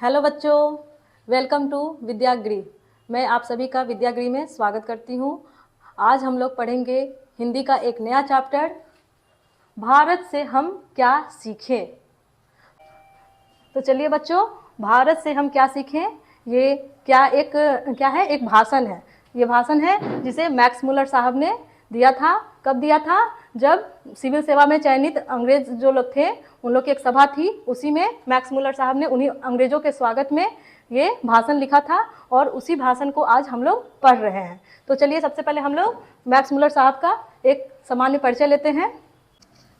Hello बच्चों, welcome to विद्यागृह। मैं आप सभी का विद्यागृह में स्वागत करती हूँ। आज हम लोग पढ़ेंगे हिंदी का एक नया चैप्टर, भारत से हम क्या सीखें। तो चलिए बच्चों, भारत से हम क्या सीखें, ये क्या है, एक भाषण है। ये भाषण है जिसे मैक्स मुलर साहब ने दिया था। कब दिया था? जब सिविल सेवा में चयनित अंग्रेज जो लोग थे, उन लोग की एक सभा थी, उसी में मैक्स मुलर साहब ने उन्हीं अंग्रेजों के स्वागत में ये भाषण लिखा था और उसी भाषण को आज हम लोग पढ़ रहे हैं। तो चलिए सबसे पहले हम लोग मैक्स मुलर साहब का एक सामान्य परिचय लेते हैं।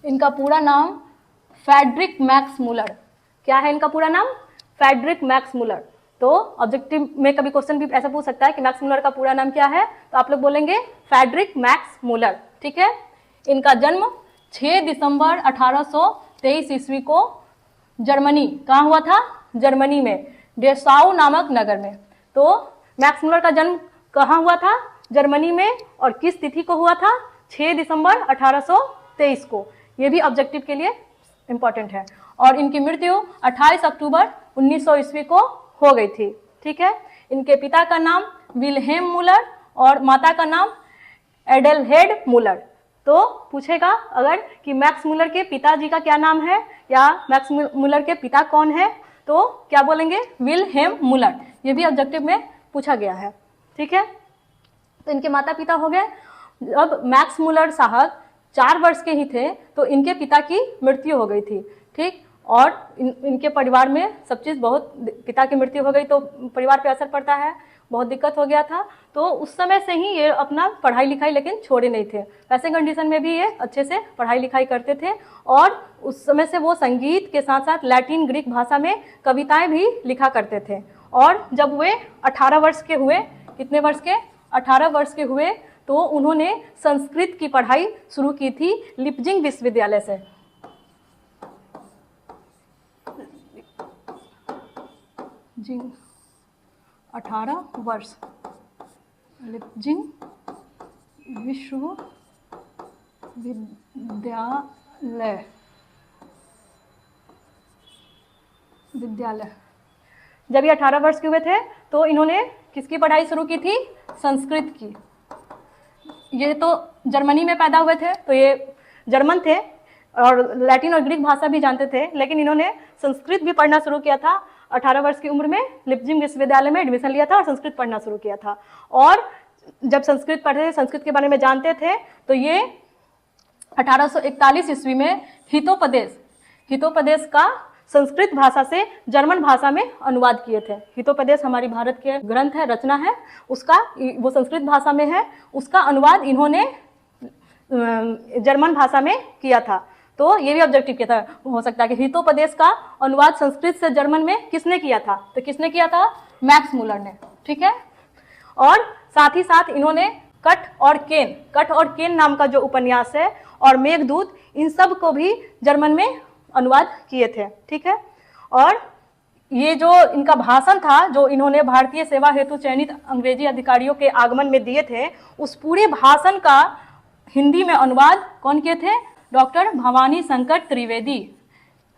इनका पूरा नाम फ्रेडरिक मैक्स मुलर। क्या है इनका पूरा नाम? Friedrich Max Muller. तो ऑब्जेक्टिव में कभी क्वेश्चन भी ऐसा पूछ सकता है कि मैक्स मुलर का पूरा नाम क्या है, तो आप लोग बोलेंगे फ्रेडरिक मैक्स मुलर। ठीक है। इनका जन्म 6 दिसंबर 1823 ईस्वी को जर्मनी, कहाँ हुआ था? जर्मनी में डेसाउ नामक नगर में। तो मैक्स मुलर का जन्म कहाँ हुआ था? जर्मनी में। और किस तिथि को हुआ था? 6 दिसंबर 1823 को। ये भी ऑब्जेक्टिव के लिए इंपॉर्टेंट है। और इनकी मृत्यु 28 अक्टूबर 1900 ईस्वी को हो गई थी। ठीक है। इनके पिता का नाम विल्हेम मुलर और माता का नाम एडेलहेड मुलर। तो पूछेगा अगर कि मैक्स मुलर के पिताजी का क्या नाम है या मैक्स मुलर के पिता कौन है, तो क्या बोलेंगे? विल्हेम मुलर। ये भी ऑब्जेक्टिव में पूछा गया है। ठीक है। तो इनके माता पिता हो गए। अब मैक्स मुलर साहब 4 वर्ष के ही थे तो इनके पिता की मृत्यु हो गई थी। ठीक। और इनके परिवार में सब चीज़ बहुत, पिता की मृत्यु हो गई तो परिवार पे असर पड़ता है, बहुत दिक्कत हो गया था। तो उस समय से ही ये अपना पढ़ाई लिखाई लेकिन छोड़े नहीं थे। वैसे कंडीशन में भी ये अच्छे से पढ़ाई लिखाई करते थे और उस समय से वो संगीत के साथ साथ लैटिन ग्रीक भाषा में कविताएं भी लिखा करते थे। और जब वे 18 वर्ष के हुए, कितने वर्ष के? 18 वर्ष के हुए, तो उन्होंने संस्कृत की पढ़ाई शुरू की थी लिपजिंग विश्वविद्यालय से। 18 वर्ष लिपजिंग विश्वविद्यालय। जब ये 18 वर्ष के हुए थे तो इन्होंने किसकी पढ़ाई शुरू की थी? संस्कृत की। ये तो जर्मनी में पैदा हुए थे तो ये जर्मन थे और लैटिन और ग्रीक भाषा भी जानते थे, लेकिन इन्होंने संस्कृत भी पढ़ना शुरू किया था। 18 वर्ष की उम्र में लिपजिंग विश्वविद्यालय में एडमिशन लिया था और संस्कृत पढ़ना शुरू किया था। और जब संस्कृत पढ़े, संस्कृत के बारे में जानते थे, तो ये 1841 ईस्वी में हितोपदेश का संस्कृत भाषा से जर्मन भाषा में अनुवाद किए थे। हितोपदेश हमारी भारत के ग्रंथ है, रचना है, उसका वो संस्कृत भाषा में है, उसका अनुवाद इन्होंने जर्मन भाषा में किया था। तो ये भी ऑब्जेक्टिव किया था, हो सकता है कि हितोपदेश का अनुवाद संस्कृत से जर्मन में किसने किया था? तो किसने किया था? मैक्स मुलर ने। ठीक है। और साथ ही साथ इन्होंने कट और केन नाम का जो उपन्यास है और मेघदूत, इन सब को भी जर्मन में अनुवाद किए थे। ठीक है। और ये जो इनका भाषण था, जो इन्होंने भारतीय सेवा हेतु चयनित अंग्रेजी अधिकारियों के आगमन में दिए थे, उस पूरे भाषण का हिंदी में अनुवाद कौन किए थे? डॉक्टर भवानी शंकर त्रिवेदी।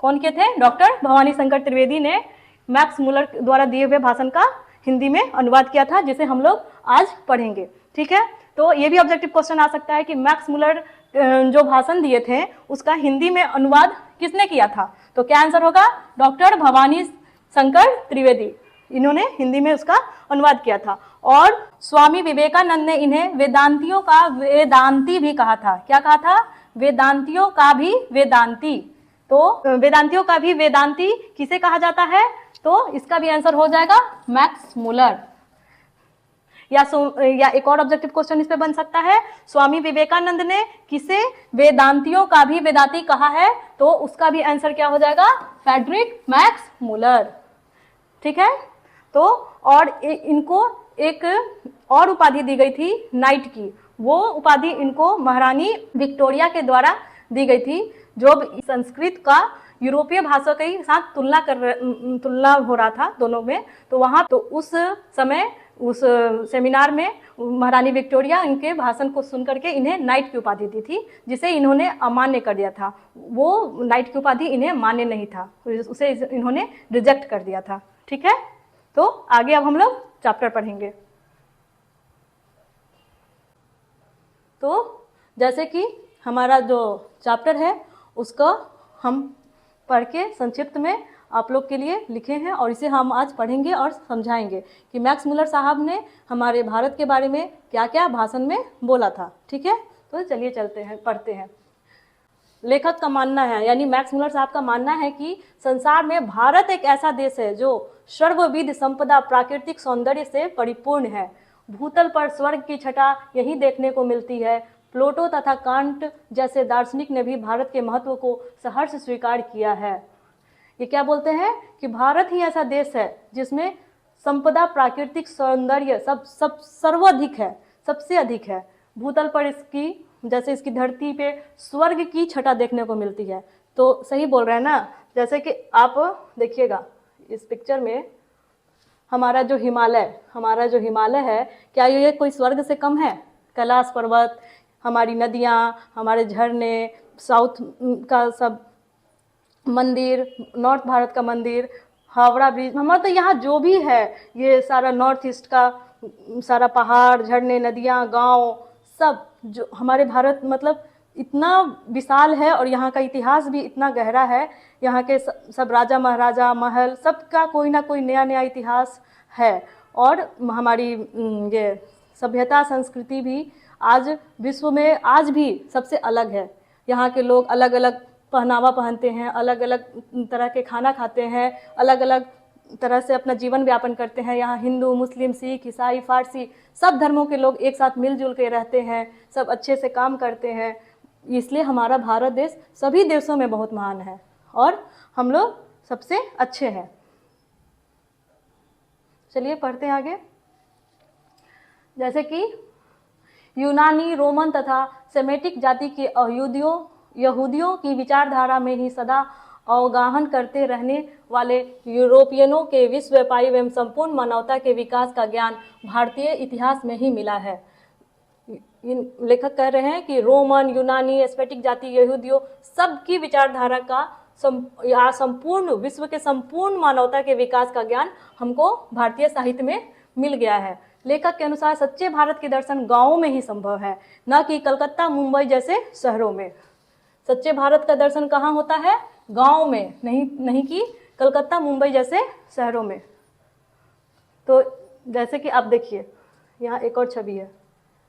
कौन किए थे? डॉक्टर भवानी शंकर त्रिवेदी ने मैक्स मुलर द्वारा दिए हुए भाषण का हिंदी में अनुवाद किया था, जिसे हम लोग आज पढ़ेंगे। ठीक है। तो ये भी ऑब्जेक्टिव क्वेश्चन आ सकता है कि मैक्स मुलर जो भाषण दिए थे उसका हिंदी में अनुवाद किसने किया था? तो क्या आंसर होगा? डॉक्टर भवानी शंकर त्रिवेदी। इन्होंने हिंदी में उसका अनुवाद किया था। और स्वामी विवेकानंद ने इन्हें वेदांतियों का वेदांती भी कहा था। क्या कहा था? वेदांतियों का भी वेदांती। तो वेदांतियों का भी वेदांती किसे कहा जाता है? तो इसका भी आंसर हो जाएगा मैक्स मुलर। या एक और ऑब्जेक्टिव क्वेश्चन इस पे बन सकता है, स्वामी विवेकानंद ने किसे वेदांतियों का भी वेदांती कहा है? तो उसका भी आंसर क्या हो जाएगा? Friedrich Max Muller. ठीक है। तो और इनको एक और उपाधि दी गई थी, नाइट की। वो उपाधि इनको महारानी विक्टोरिया के द्वारा दी गई थी। जो संस्कृत का यूरोपीय भाषा के साथ तुलना हो रहा था दोनों में, तो वहाँ तो उस समय उस सेमिनार में महारानी विक्टोरिया इनके भाषण को सुन करके इन्हें नाइट की उपाधि दी थी, जिसे इन्होंने अमान्य कर दिया था। वो नाइट की उपाधि इन्हें मान्य नहीं था, उसे इन्होंने रिजेक्ट कर दिया था। ठीक है, तो आगे अब हम लोग चैप्टर पढ़ेंगे। तो जैसे कि हमारा जो चैप्टर है उसको हम पढ़ के संक्षिप्त में आप लोग के लिए लिखे हैं और इसे हम आज पढ़ेंगे और समझाएंगे कि मैक्स मुलर साहब ने हमारे भारत के बारे में क्या क्या भाषण में बोला था। ठीक है, तो चलिए चलते हैं, पढ़ते हैं। लेखक का मानना है, यानी मैक्स मुलर साहब का मानना है कि संसार में भारत एक ऐसा देश है जो सर्वविध संपदा प्राकृतिक सौंदर्य से परिपूर्ण है। भूतल पर स्वर्ग की छटा यही देखने को मिलती है। प्लेटो तथा कांट जैसे दार्शनिक ने भी भारत के महत्व को सहर्ष स्वीकार किया है। ये क्या बोलते हैं कि भारत ही ऐसा देश है जिसमें संपदा प्राकृतिक सौंदर्य सब सर्वाधिक है, सबसे अधिक है। भूतल पर इसकी, जैसे इसकी धरती पे स्वर्ग की छटा देखने को मिलती है। तो सही बोल रहे हैं ना, जैसे कि आप देखिएगा इस पिक्चर में हमारा जो हिमालय है, क्या ये कोई स्वर्ग से कम है? कैलाश पर्वत, हमारी नदियाँ, हमारे झरने, साउथ का सब मंदिर, नॉर्थ भारत का मंदिर, हावड़ा ब्रिज, हमारा तो यहाँ जो भी है ये सारा नॉर्थ ईस्ट का सारा पहाड़, झरने, नदियाँ, गांव, सब जो हमारे भारत मतलब इतना विशाल है और यहाँ का इतिहास भी इतना गहरा है। यहाँ के सब राजा महाराजा, महल, सबका कोई ना कोई नया नया इतिहास है। और हमारी ये सभ्यता संस्कृति भी आज विश्व में आज भी सबसे अलग है। यहाँ के लोग अलग अलग पहनावा पहनते हैं, अलग अलग तरह के खाना खाते हैं, अलग अलग तरह से अपना जीवन व्यापन करते हैं। यहाँ हिंदू, मुस्लिम, सिख, ईसाई, फारसी सब धर्मों के लोग एक साथ मिलजुल के रहते हैं, सब अच्छे से काम करते हैं। इसलिए हमारा भारत देश सभी देशों में बहुत महान है और हम लोग सबसे अच्छे हैं। चलिए पढ़ते हैं आगे। जैसे कि यूनानी, रोमन तथा सेमेटिक जाति के यहूदियों की विचारधारा में ही सदा अवगाहन करते रहने वाले यूरोपियनों के विश्वव्यापी एवं संपूर्ण मानवता के विकास का ज्ञान भारतीय इतिहास में ही मिला है। लेखक कह रहे हैं कि रोमन, यूनानी, एस्पेटिक जाति, यहूदियों सबकी विचारधारा का संपूर्ण विश्व के संपूर्ण मानवता के विकास का ज्ञान हमको भारतीय साहित्य में मिल गया है। लेखक के अनुसार सच्चे भारत के दर्शन गांवों में ही संभव है, न कि कलकत्ता, मुंबई जैसे शहरों में। सच्चे भारत का दर्शन कहाँ होता है? गांव में, नहीं कि कलकत्ता, मुंबई जैसे शहरों में। तो जैसे कि आप देखिए यहाँ एक और छवि है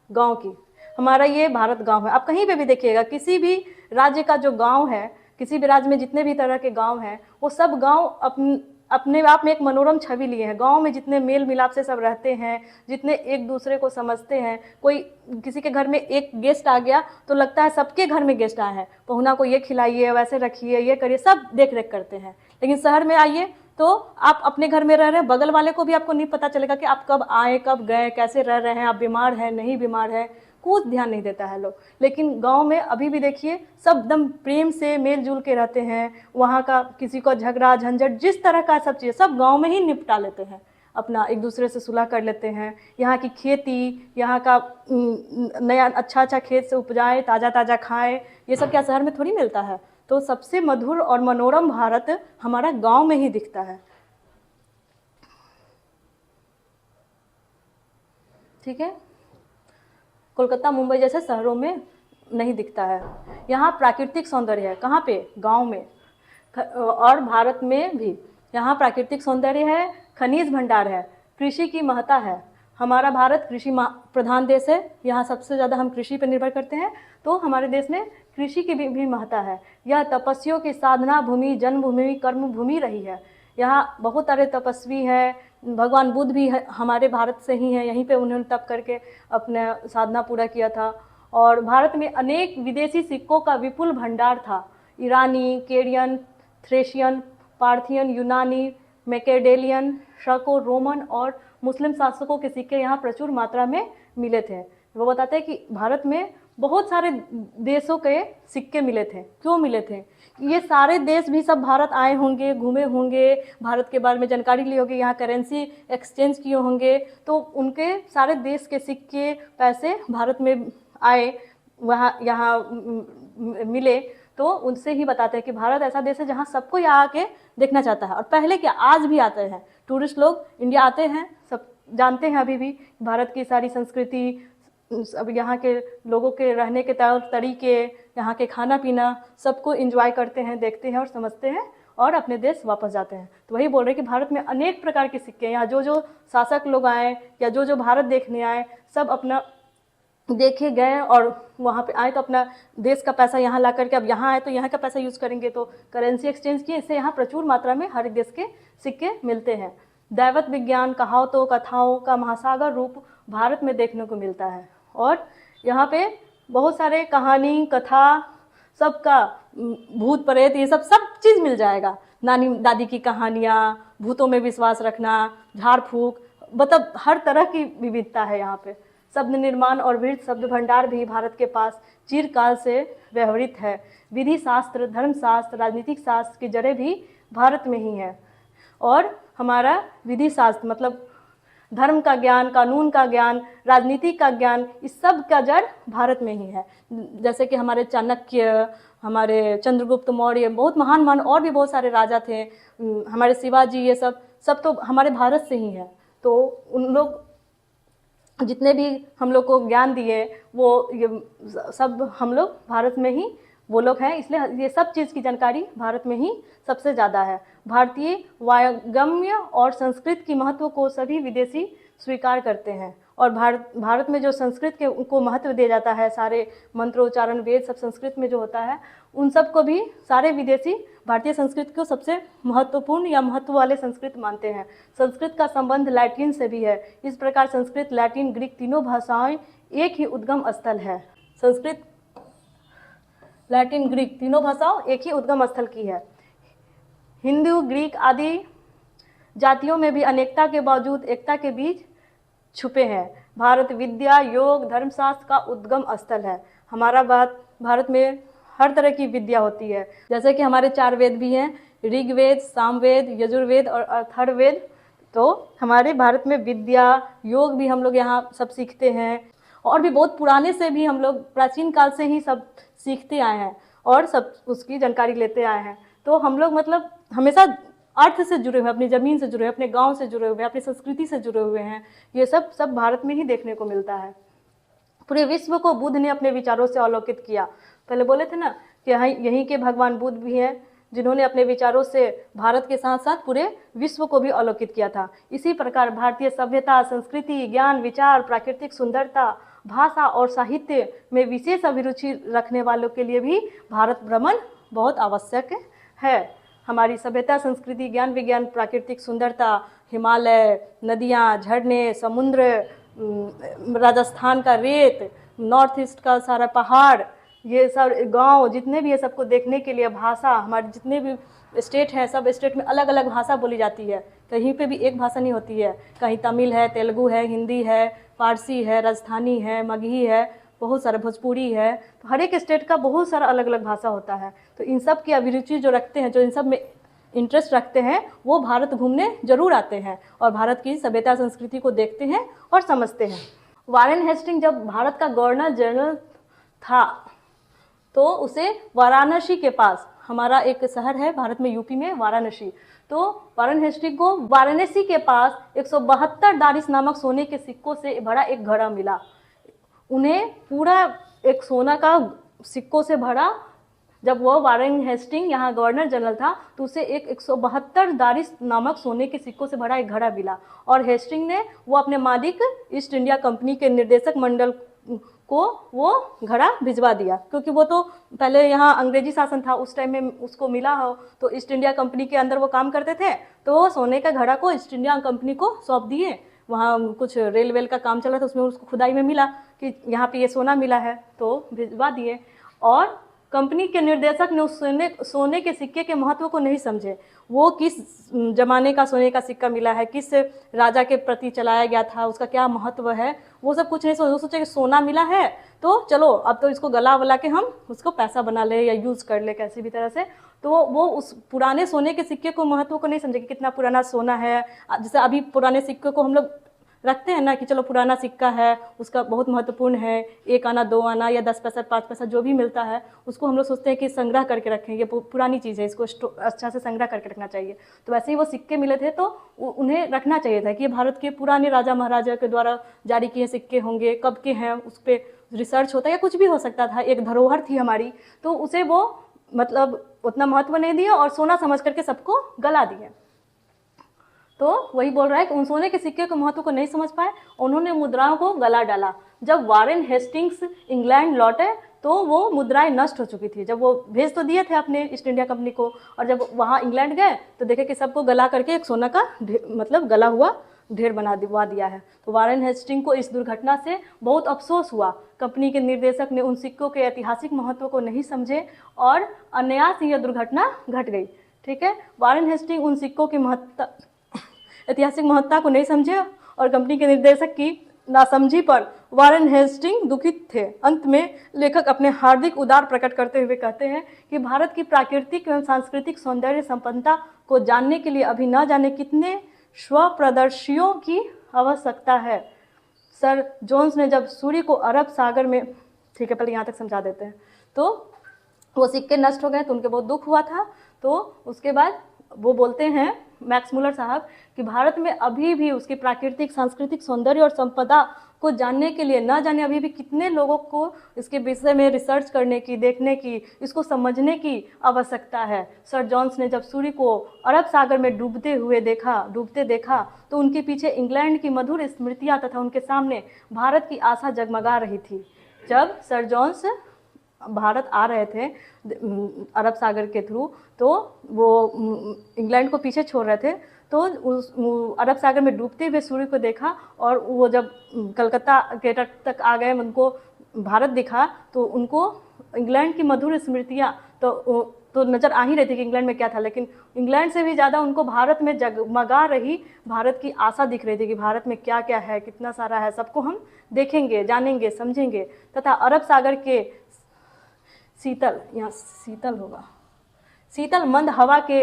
गांव की। हमारा ये भारत गांव है। आप कहीं पे भी देखिएगा, किसी भी राज्य का जो गांव है, किसी भी राज्य में जितने भी तरह के गांव हैं, वो सब गांव अपने आप में एक मनोरम छवि लिए हैं। गांव में जितने मेल मिलाप से सब रहते हैं, जितने एक दूसरे को समझते हैं। कोई किसी के घर में एक गेस्ट आ गया तो लगता है सबके घर में गेस्ट आए हैं, पहुना को ये खिलाइए, वैसे रखिए, ये करिए, सब देख रेख करते हैं। लेकिन शहर में आइए तो आप अपने घर में रह रहे हैं, बगल वाले को भी आपको नहीं पता चलेगा कि आप कब आए, कब गए, कैसे रह रहे हैं, आप बीमार हैं, नहीं बीमार है, कुछ ध्यान नहीं देता है लोग। लेकिन गांव में अभी भी देखिए सब एकदम प्रेम से मेल जुल के रहते हैं। वहाँ का किसी को झगड़ा झंझट जिस तरह का सब चीज़ सब गांव में ही निपटा लेते हैं, अपना एक दूसरे से सुलह कर लेते हैं। यहाँ की खेती, यहाँ का नया अच्छा खेत से उपजाएं, ताज़ा ताज़ा खाएं, ये सब क्या शहर में थोड़ी मिलता है। तो सबसे मधुर और मनोरम भारत हमारा गांव में ही दिखता है। ठीक है, कोलकाता, मुंबई जैसे शहरों में नहीं दिखता है। यहाँ प्राकृतिक सौंदर्य है, कहाँ पे? गांव में। और भारत में भी यहाँ प्राकृतिक सौंदर्य है, खनिज भंडार है, कृषि की महत्ता है। हमारा भारत कृषि प्रधान देश है, यहाँ सबसे ज़्यादा हम कृषि पर निर्भर करते हैं। तो हमारे देश में कृषि की भी महत्ता है। यह तपस्वियों की साधना भूमि, जन्मभूमि, कर्म भूमि रही है। यहाँ बहुत सारे तपस्वी हैं, भगवान बुद्ध भी हमारे भारत से ही हैं, यहीं पे उन्होंने तप करके अपना साधना पूरा किया था। और भारत में अनेक विदेशी सिक्कों का विपुल भंडार था। ईरानी, केरियन, थ्रेशियन, पार्थियन, यूनानी, मैकेडेलियन, शाको, रोमन और मुस्लिम शासकों के सिक्के यहाँ प्रचुर मात्रा में मिले थे। वो बताते हैं कि भारत में बहुत सारे देशों के सिक्के मिले थे। क्यों मिले थे? ये सारे देश भी सब भारत आए होंगे, घूमे होंगे, भारत के बारे में जानकारी ली होगी, यहाँ करेंसी एक्सचेंज किए होंगे, तो उनके सारे देश के सिक्के पैसे भारत में आए, वहाँ यहाँ मिले। तो उनसे ही बताते हैं कि भारत ऐसा देश है जहाँ सबको यहाँ आके देखना चाहता है। और पहले क्या, आज भी आते हैं टूरिस्ट लोग, इंडिया आते हैं, सब जानते हैं अभी भी भारत की सारी संस्कृति, अब यहाँ के लोगों के रहने के तौर तरीके, यहाँ के खाना पीना, सबको एंजॉय करते हैं, देखते हैं और समझते हैं और अपने देश वापस जाते हैं। तो वही बोल रहे हैं कि भारत में अनेक प्रकार के सिक्के हैं। यहाँ जो जो शासक लोग आए या जो जो भारत देखने आए, सब अपना देखे गए और वहाँ पे आए तो अपना देश का पैसा यहाँ ला करके, अब यहाँ आए तो यहाँ का पैसा यूज़ करेंगे, तो करेंसी एक्सचेंज किए। इससे यहाँ प्रचुर मात्रा में हर एक देश के सिक्के मिलते हैं। दैवत विज्ञान, कहावतों, कथाओं का महासागर रूप भारत में देखने को मिलता है। और यहाँ पे बहुत सारे कहानी, कथा, सबका, भूत प्रेत, ये सब चीज़ मिल जाएगा। नानी दादी की कहानियाँ, भूतों में विश्वास रखना, झाड़ फूक, मतलब हर तरह की विविधता है यहाँ पे। शब्द निर्माण और वृत्त शब्द भंडार भी भारत के पास चिरकाल से व्यवहृत है। विधि शास्त्र, धर्मशास्त्र, राजनीतिक शास्त्र की जड़ें भी भारत में ही हैं। और हमारा विधि शास्त्र मतलब धर्म का ज्ञान, कानून का ज्ञान, राजनीति का ज्ञान, इस सब का जड़ भारत में ही है। जैसे कि हमारे चाणक्य, हमारे चंद्रगुप्त मौर्य, बहुत महान महान और भी बहुत सारे राजा थे, हमारे शिवाजी, ये सब तो हमारे भारत से ही है। तो उन लोग जितने भी हम लोग को ज्ञान दिए, वो ये सब हम लोग भारत में ही वो लोग हैं, इसलिए ये सब चीज़ की जानकारी भारत में ही सबसे ज़्यादा है। भारतीय वाग्मय और संस्कृत की महत्व को सभी विदेशी स्वीकार करते हैं। और भारत में जो संस्कृत के को महत्व दिया जाता है, सारे मंत्रोच्चारण, वेद सब संस्कृत में जो होता है, उन सब को भी सारे विदेशी भारतीय संस्कृत को सबसे महत्वपूर्ण या महत्व वाले संस्कृत मानते हैं। संस्कृत का संबंध लैटिन से भी है। इस प्रकार संस्कृत, लैटिन, ग्रीक तीनों भाषाएं एक ही उद्गम स्थल है। संस्कृत, लैटिन, ग्रीक तीनों भाषाओं एक ही उद्गम स्थल की है। हिंदू, ग्रीक आदि जातियों में भी अनेकता के बावजूद एकता के बीच छुपे हैं। भारत विद्या, योग, धर्मशास्त्र का उद्गम स्थल है। हमारा भारत में हर तरह की विद्या होती है। जैसे कि हमारे 4 वेद भी हैं, ऋग्वेद, सामवेद, यजुर्वेद और अथर्ववेद। तो हमारे भारत में विद्या, योग भी हम लोग यहाँ सब सीखते हैं। और भी बहुत पुराने से भी हम लोग प्राचीन काल से ही सब सीखते आए हैं और सब उसकी जानकारी लेते आए हैं। तो हम लोग मतलब हमेशा अर्थ से जुड़े हुए, अपनी ज़मीन से जुड़े हुए, अपने गांव से जुड़े हुए, अपनी संस्कृति से जुड़े हुए हैं। ये सब भारत में ही देखने को मिलता है। पूरे विश्व को बुद्ध ने अपने विचारों से अवलोकित किया। पहले बोले थे ना कि यहीं के भगवान बुद्ध भी हैं, जिन्होंने अपने विचारों से भारत के साथ साथ पूरे विश्व को भी अवलोकित किया था। इसी प्रकार भारतीय सभ्यता, संस्कृति, ज्ञान, विचार, प्राकृतिक सुंदरता, भाषा और साहित्य में विशेष अभिरुचि रखने वालों के लिए भी भारत भ्रमण बहुत आवश्यक है। हमारी सभ्यता, संस्कृति, ज्ञान, विज्ञान, प्राकृतिक सुंदरता, हिमालय, नदियाँ, झरने, समुद्र, राजस्थान का रेत, नॉर्थ ईस्ट का सारा पहाड़, ये सब गांव, जितने भी ये सबको देखने के लिए, भाषा, हमारे जितने भी स्टेट हैं, सब स्टेट में अलग अलग भाषा बोली जाती है। कहीं पे भी एक भाषा नहीं होती है। कहीं तमिल है, तेलुगु है, हिंदी है, फारसी है, राजस्थानी है, मगही है, बहुत सारा भोजपुरी है। तो हर एक स्टेट का बहुत सारा अलग अलग भाषा होता है। तो इन सब की अभिरुचि जो रखते हैं, जो इन सब में इंटरेस्ट रखते हैं, वो भारत घूमने जरूर आते हैं और भारत की सभ्यता, संस्कृति को देखते हैं और समझते हैं। वारेन हेस्टिंग जब भारत का गवर्नर जनरल था तो उसे वाराणसी के पास, हमारा एक शहर है भारत में, यूपी में, वाराणसी, तो वारेन हेस्टिंग को वाराणसी के पास 172 दारिस नामक सोने के सिक्कों से भरा एक घड़ा मिला। उन्हें पूरा एक सोना का सिक्कों से भरा, जब वह वारेन हेस्टिंग यहाँ गवर्नर जनरल था तो उसे एक 172 दारिस नामक सोने के सिक्कों से भरा एक घड़ा मिला। और हेस्टिंग ने वो अपने मालिक ईस्ट इंडिया कंपनी के निर्देशक मंडल को वो घड़ा भिजवा दिया, क्योंकि वो तो पहले यहाँ अंग्रेजी शासन था, उस टाइम में उसको मिला हो तो ईस्ट इंडिया कंपनी के अंदर वो काम करते थे, तो सोने का घड़ा को ईस्ट इंडिया कंपनी को सौंप दिए। वहाँ कुछ रेल वेल का काम चल रहा था, उसमें उसको खुदाई में मिला कि यहाँ पे ये सोना मिला है, तो भिजवा दिए। और कंपनी के निर्देशक ने उस सोने के सिक्के के महत्व को नहीं समझे। वो किस जमाने का सोने का सिक्का मिला है, किस राजा के प्रति चलाया गया था, उसका क्या महत्व है, वो सब कुछ नहीं सोचे। वो सोचे कि सोना मिला है तो चलो अब तो इसको गला वला के हम उसको पैसा बना ले या यूज़ कर ले कैसी भी तरह से। तो वो उस पुराने सोने के सिक्के को महत्व को नहीं समझे कि कितना पुराना सोना है। जैसे अभी पुराने सिक्के को हम लोग रखते हैं ना कि चलो पुराना सिक्का है, उसका बहुत महत्वपूर्ण है, 1 आना 2 आना या 10 पैसा 5 पैसा जो भी मिलता है उसको हम लोग सोचते हैं कि संग्रह करके रखें, ये पुरानी चीज़ है, इसको अच्छा से संग्रह करके रखना चाहिए। तो वैसे ही वो सिक्के मिले थे तो उन्हें रखना चाहिए था कि ये भारत के पुराने राजा महाराजा के द्वारा जारी किए सिक्के होंगे, कब के हैं, उस पर रिसर्च होता है या कुछ भी हो सकता था, एक धरोहर थी हमारी, तो उसे वो मतलब उतना महत्व नहीं दिया और सोना समझ करके सबको गला दिया। तो वही बोल रहा है कि उन सोने के सिक्के के महत्व को नहीं समझ पाए, उन्होंने मुद्राओं को गला डाला। जब वारेन हेस्टिंग्स इंग्लैंड लौटे तो वो मुद्राएं नष्ट हो चुकी थी। जब वो भेज तो दिए थे अपने ईस्ट इंडिया कंपनी को, और जब वहाँ इंग्लैंड गए तो देखे कि सबको गला करके एक सोना का मतलब गला हुआ ढेर बना दिया है। तो वारेन हेस्टिंग को इस दुर्घटना से बहुत अफसोस हुआ। कंपनी के निर्देशक ने उन सिक्कों के ऐतिहासिक महत्व को नहीं समझे और अनायास ही यह दुर्घटना घट गई। ठीक है, वारेन हेस्टिंग उन सिक्कों की ऐतिहासिक महत्ता को नहीं समझे और कंपनी के निर्देशक की नासमझी पर वारेन हेस्टिंग दुखित थे। अंत में लेखक अपने हार्दिक उदार प्रकट करते हुए कहते हैं कि भारत की प्राकृतिक एवं सांस्कृतिक सौंदर्य संपन्नता को जानने के लिए अभी न जाने कितने स्वप्रदर्शियों की आवश्यकता है। सर जोन्स ने जब सूर्य को अरब सागर में, ठीक है पहले यहाँ तक समझा देते हैं, तो वो सिक्के नष्ट हो गए तो उनके बहुत दुख हुआ था। तो उसके बाद वो बोलते हैं मैक्स मुलर साहब कि भारत में अभी भी उसकी प्राकृतिक सांस्कृतिक सौंदर्य और संपदा को जानने के लिए न जाने अभी भी कितने लोगों को इसके विषय में रिसर्च करने की, देखने की, इसको समझने की आवश्यकता है। सर जॉन्स ने जब सूर्य को अरब सागर में डूबते देखा तो उनके पीछे इंग्लैंड की मधुर स्मृतियाँ तथा उनके सामने भारत की आशा जगमगा रही थी। जब सर जॉन्स भारत आ रहे थे अरब सागर के थ्रू, तो वो इंग्लैंड को पीछे छोड़ रहे थे, तो उस अरब सागर में डूबते हुए सूर्य को देखा और वो जब कलकत्ता के तट तक आ गए, उनको भारत दिखा तो उनको इंग्लैंड की मधुर स्मृतियाँ तो नज़र आ ही रही थी कि इंग्लैंड में क्या था, लेकिन इंग्लैंड से भी ज़्यादा उनको भारत में जगमगा रही भारत की आशा दिख रही थी कि भारत में क्या क्या है, कितना सारा है, सबको हम देखेंगे, जानेंगे, समझेंगे। तथा अरब सागर के शीतल मंद हवा के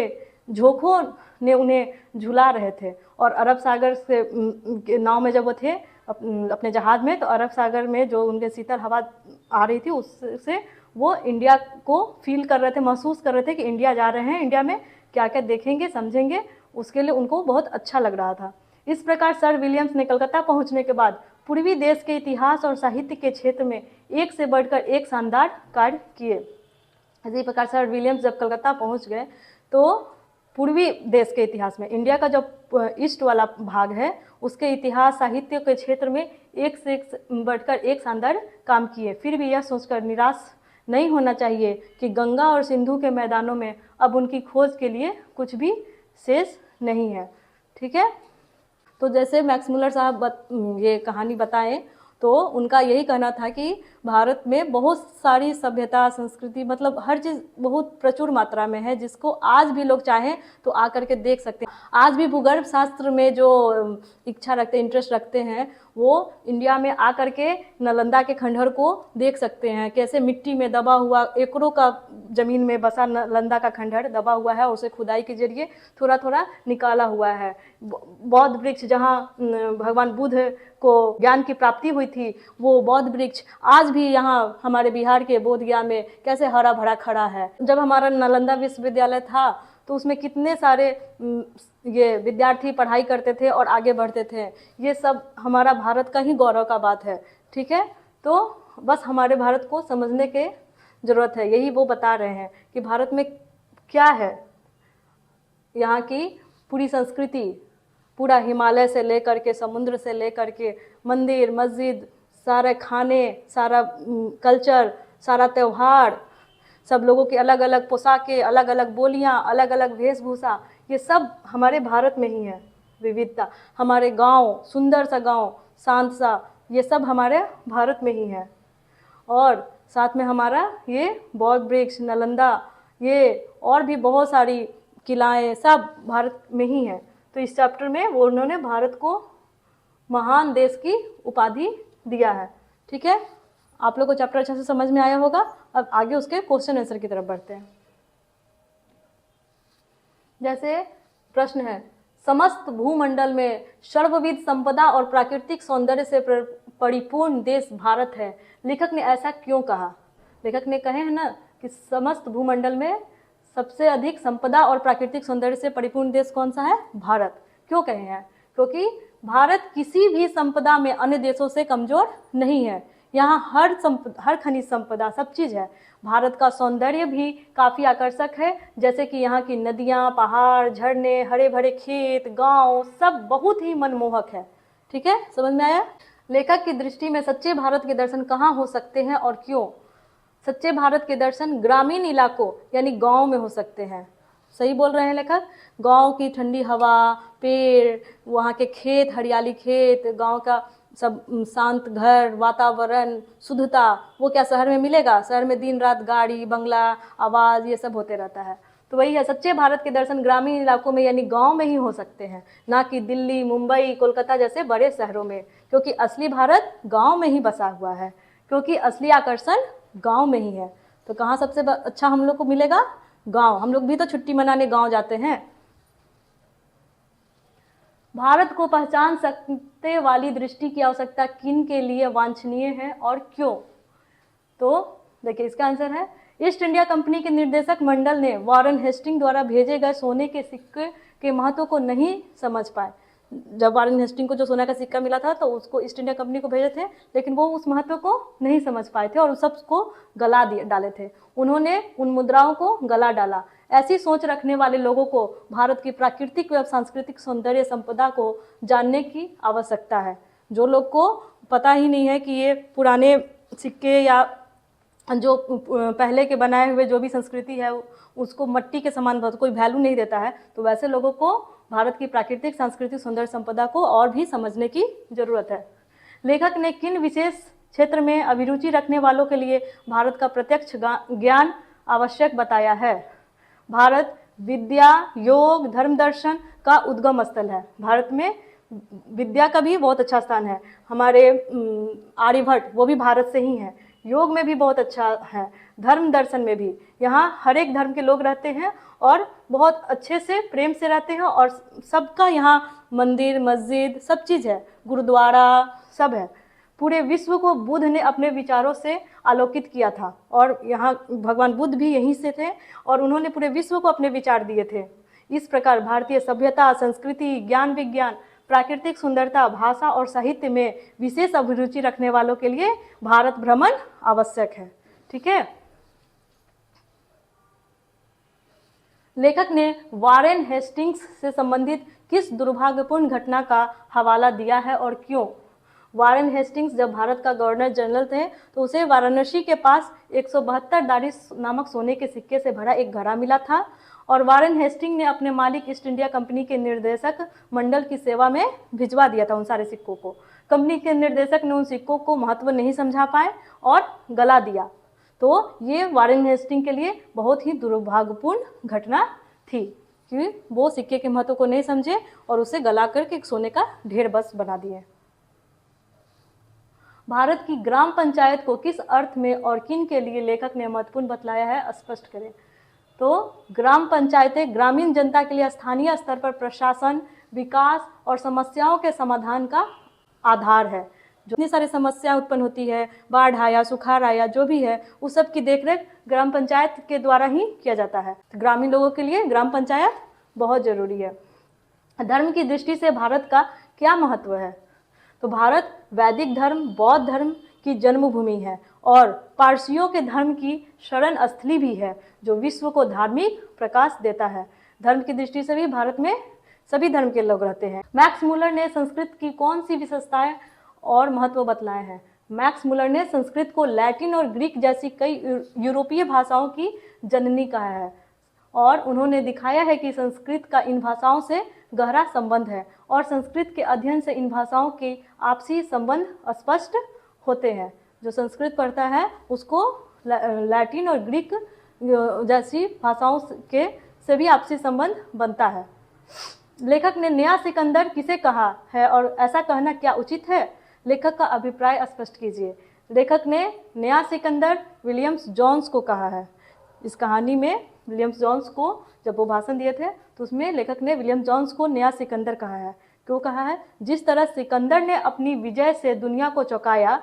झोंकों ने उन्हें झुला रहे थे। और अरब सागर से नाव में जब वो थे अपने जहाज़ में, तो अरब सागर में जो उनके शीतल हवा आ रही थी उससे वो इंडिया को फील कर रहे थे, महसूस कर रहे थे कि इंडिया जा रहे हैं, इंडिया में क्या क्या देखेंगे, समझेंगे, उसके लिए उनको बहुत अच्छा लग रहा था। इस प्रकार सर विलियम्स ने कलकत्ता पहुंचने के बाद पूर्वी देश के इतिहास और साहित्य के क्षेत्र में एक से बढ़कर एक शानदार कार्य किए। इसी प्रकार सर विलियम्स जब कलकत्ता पहुंच गए तो पूर्वी देश के इतिहास में, इंडिया का जो ईस्ट वाला भाग है, उसके इतिहास साहित्य के क्षेत्र में एक से बढ़कर एक शानदार काम किए। फिर भी यह सोचकर निराश नहीं होना चाहिए कि गंगा और सिंधु के मैदानों में अब उनकी खोज के लिए कुछ भी शेष नहीं है। ठीक है, तो जैसे मैक्स मुलर साहब ये कहानी बताएं तो उनका यही कहना था कि भारत में बहुत सारी सभ्यता, संस्कृति, मतलब हर चीज़ बहुत प्रचुर मात्रा में है, जिसको आज भी लोग चाहें तो आकर के देख सकते हैं। आज भी भूगर्भ शास्त्र में जो इच्छा रखते, इंटरेस्ट रखते हैं, वो इंडिया में आकर के नालंदा के खंडहर को देख सकते हैं, कैसे मिट्टी में दबा हुआ एकड़ों का ज़मीन में बसा नालंदा का खंडहर दबा हुआ है और उसे खुदाई के जरिए थोड़ा थोड़ा निकाला हुआ है। बौद्ध वृक्ष जहाँ भगवान बुद्ध को ज्ञान की प्राप्ति हुई थी, वो बौद्ध वृक्ष आज भी यहाँ हमारे बिहार के बोधगया में कैसे हरा भरा खड़ा है। जब हमारा नालंदा विश्वविद्यालय था तो उसमें कितने सारे ये विद्यार्थी पढ़ाई करते थे और आगे बढ़ते थे। ये सब हमारा भारत का ही गौरव का बात है। ठीक है, तो बस हमारे भारत को समझने के ज़रूरत है। यही वो बता रहे हैं कि भारत में क्या है, यहाँ की पूरी संस्कृति, पूरा हिमालय से लेकर के, समुद्र से लेकर के, मंदिर मस्जिद, सारे खाने, सारा कल्चर, सारा त्यौहार, सब लोगों की अलग अलग पोशाकें, अलग अलग बोलियाँ, अलग अलग वेशभूषा, ये सब हमारे भारत में ही है। विविधता, हमारे गांव, सुंदर सा गांव, शांत सा, ये सब हमारे भारत में ही है। और साथ में हमारा ये बौद्ध वृक्ष, नालंदा, ये और भी बहुत सारी किलाएँ सब भारत में ही हैं। तो इस चैप्टर में वो उन्होंने भारत को महान देश की उपाधि दिया है। ठीक है, आप लोग को चैप्टर अच्छे से समझ में आया होगा। अब आगे उसके क्वेश्चन आंसर की तरफ बढ़ते हैं। जैसे प्रश्न है, समस्त भूमंडल में सर्वविध संपदा और प्राकृतिक सौंदर्य से परिपूर्ण देश भारत है। लेखक ने ऐसा क्यों कहा? लेखक ने कहे हैं ना कि समस्त भूमंडल में सबसे अधिक संपदा और प्राकृतिक सौंदर्य से परिपूर्ण देश कौन सा है? भारत। क्यों कहे हैं? क्योंकि भारत किसी भी संपदा में अन्य देशों से कमजोर नहीं है। यहाँ हर खनिज संपदा, सब चीज़ है। भारत का सौंदर्य भी काफ़ी आकर्षक है, जैसे कि यहाँ की नदियाँ, पहाड़, झरने, हरे भरे खेत, गांव, सब बहुत ही मनमोहक है। ठीक है, समझ में आया? लेखक की दृष्टि में सच्चे भारत के दर्शन कहाँ हो सकते हैं और क्यों? सच्चे भारत के दर्शन ग्रामीण इलाकों यानी गांव में हो सकते हैं। सही बोल रहे हैं लेखक। गांव की ठंडी हवा, पेड़, वहाँ के खेत, हरियाली खेत, गांव का सब शांत घर, वातावरण, शुद्धता, वो क्या शहर में मिलेगा? शहर में दिन रात गाड़ी, बंगला, आवाज़, ये सब होते रहता है। तो वही है, सच्चे भारत के दर्शन ग्रामीण इलाकों में यानी गांव में ही हो सकते हैं, ना कि दिल्ली, मुंबई, कोलकाता जैसे बड़े शहरों में, क्योंकि असली भारत गांव में ही बसा हुआ है, क्योंकि असली आकर्षण गांव में ही है। तो कहाँ सबसे अच्छा हम लोग को मिलेगा? गांव। हम लोग भी तो छुट्टी मनाने गांव जाते हैं। भारत को पहचान सकते वाली दृष्टि की आवश्यकता किन के लिए वांछनीय है और क्यों? तो देखिए, इसका आंसर है, ईस्ट इंडिया कंपनी के निर्देशक मंडल ने वॉरेन हेस्टिंग द्वारा भेजे गए सोने के सिक्के के महत्व को नहीं समझ पाए। जब वॉरेन हेस्टिंग को जो सोना का सिक्का मिला था तो उसको ईस्ट इंडिया कंपनी को भेजे थे, लेकिन वो उस महत्व को नहीं समझ पाए थे और उस सबको गला डाले थे। उन्होंने उन मुद्राओं को गला डाला। ऐसी सोच रखने वाले लोगों को भारत की प्राकृतिक व सांस्कृतिक सौंदर्य संपदा को जानने की आवश्यकता है। जो लोग को पता ही नहीं है कि ये पुराने सिक्के या जो पहले के बनाए हुए जो भी संस्कृति है उसको मट्टी के समान कोई वैल्यू नहीं देता है, तो वैसे लोगों को भारत की प्राकृतिक सांस्कृतिक सौंदर्य संपदा को और भी समझने की जरूरत है। लेखक ने किन विशेष क्षेत्र में अभिरुचि रखने वालों के लिए भारत का प्रत्यक्ष ज्ञान आवश्यक बताया है? भारत विद्या, योग, धर्म दर्शन का उद्गम स्थल है। भारत में विद्या का भी बहुत अच्छा स्थान है। हमारे आर्यभट्ट वो भी भारत से ही हैं। योग में भी बहुत अच्छा है, धर्म दर्शन में भी। यहाँ हर एक धर्म के लोग रहते हैं और बहुत अच्छे से प्रेम से रहते हैं, और सबका यहाँ मंदिर, मस्जिद, सब चीज़ है, गुरुद्वारा सब है। पूरे विश्व को बुद्ध ने अपने विचारों से आलोकित किया था, और यहाँ भगवान बुद्ध भी यहीं से थे और उन्होंने पूरे विश्व को अपने विचार दिए थे। इस प्रकार भारतीय सभ्यता, संस्कृति, ज्ञान विज्ञान, प्राकृतिक सुंदरता, भाषा और साहित्य में विशेष अभिरुचि रखने वालों के लिए भारत भ्रमण आवश्यक है। ठीक है। लेखक ने वॉरेन हेस्टिंग्स से संबंधित किस दुर्भाग्यपूर्ण घटना का हवाला दिया है और क्यों? वॉरेन हेस्टिंग्स जब भारत का गवर्नर जनरल थे तो उसे वाराणसी के पास 172 दारी नामक सोने के सिक्के से भरा एक घड़ा मिला था, और वॉरेन हेस्टिंग ने अपने मालिक ईस्ट इंडिया कंपनी के निर्देशक मंडल की सेवा में भिजवा दिया था उन सारे सिक्कों को। कंपनी के निर्देशक ने उन सिक्कों को महत्व नहीं समझा पाए और गला दिया। तो ये वॉरेन हेस्टिंग के लिए बहुत ही दुर्भाग्यपूर्ण घटना थी कि वो सिक्के के महत्व को नहीं समझे और उसे गला करके एक सोने का ढेर बस बना दिए। भारत की ग्राम पंचायत को किस अर्थ में और किन के लिए लेखक ने महत्वपूर्ण बतलाया है, स्पष्ट करें। तो ग्राम पंचायतें ग्रामीण जनता के लिए स्थानीय स्तर पर प्रशासन, विकास और समस्याओं के समाधान का आधार है। जितनी सारी समस्याएं उत्पन्न होती है, बाढ़ आया, सुखाड़ आया, जो भी है, उस सब की देखरेख ग्राम पंचायत के द्वारा ही किया जाता है। तो ग्रामीण लोगों के लिए ग्राम पंचायत बहुत जरूरी है। धर्म की दृष्टि से भारत का क्या महत्व है? तो भारत वैदिक धर्म, बौद्ध धर्म की जन्मभूमि है और पारसियों के धर्म की शरण स्थली भी है, जो विश्व को धार्मिक प्रकाश देता है। धर्म की दृष्टि से भी भारत में सभी धर्म के लोग रहते हैं। मैक्स मुलर ने संस्कृत की कौन सी विशेषताएं और महत्व बतलाए हैं? मैक्स मुलर ने संस्कृत को लैटिन और ग्रीक जैसी कई यूरोपीय भाषाओं की जननी कहा है, और उन्होंने दिखाया है कि संस्कृत का इन भाषाओं से गहरा संबंध है और संस्कृत के अध्ययन से इन भाषाओं के आपसी संबंध स्पष्ट होते हैं। जो संस्कृत पढ़ता है उसको लैटिन और ग्रीक जैसी भाषाओं के से भी आपसी संबंध बनता है। लेखक ने नया सिकंदर किसे कहा है और ऐसा कहना क्या उचित है? लेखक का अभिप्राय स्पष्ट कीजिए। लेखक ने नया सिकंदर विलियम्स जोन्स को कहा है। इस कहानी में विलियम्स जोन्स को जब वो भाषण दिए थे तो उसमें लेखक ने विलियम जोन्स को नया सिकंदर कहा है। क्यों कहा है? जिस तरह सिकंदर ने अपनी विजय से दुनिया को चौंकाया,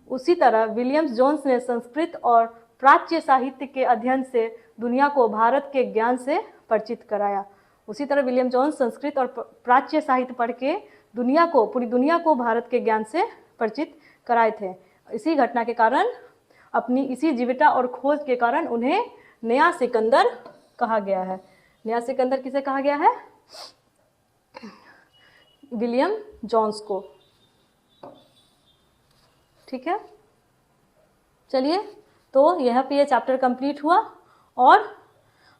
उसी तरह विलियम जोन्स ने संस्कृत और प्राच्य साहित्य के अध्ययन से दुनिया को भारत के ज्ञान से परिचित कराया। उसी तरह विलियम जोन्स संस्कृत और प्राच्य साहित्य पढ़ के पूरी दुनिया को भारत के ज्ञान से परिचित कराए थे। इसी घटना के कारण, अपनी इसी जीविका और खोज के कारण उन्हें नया सिकंदर कहा गया है। नया सिकंदर किसे कहा गया है? विलियम जोन्स को। ठीक है, चलिए, तो यहाँ पे ये चैप्टर कंप्लीट हुआ और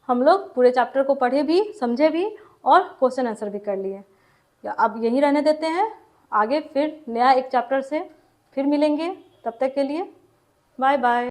हम लोग पूरे चैप्टर को पढ़े भी, समझे भी और क्वेश्चन आंसर भी कर लिए। अब यहीं रहने देते हैं, आगे फिर नया एक चैप्टर से फिर मिलेंगे। तब तक के लिए बाय बाय।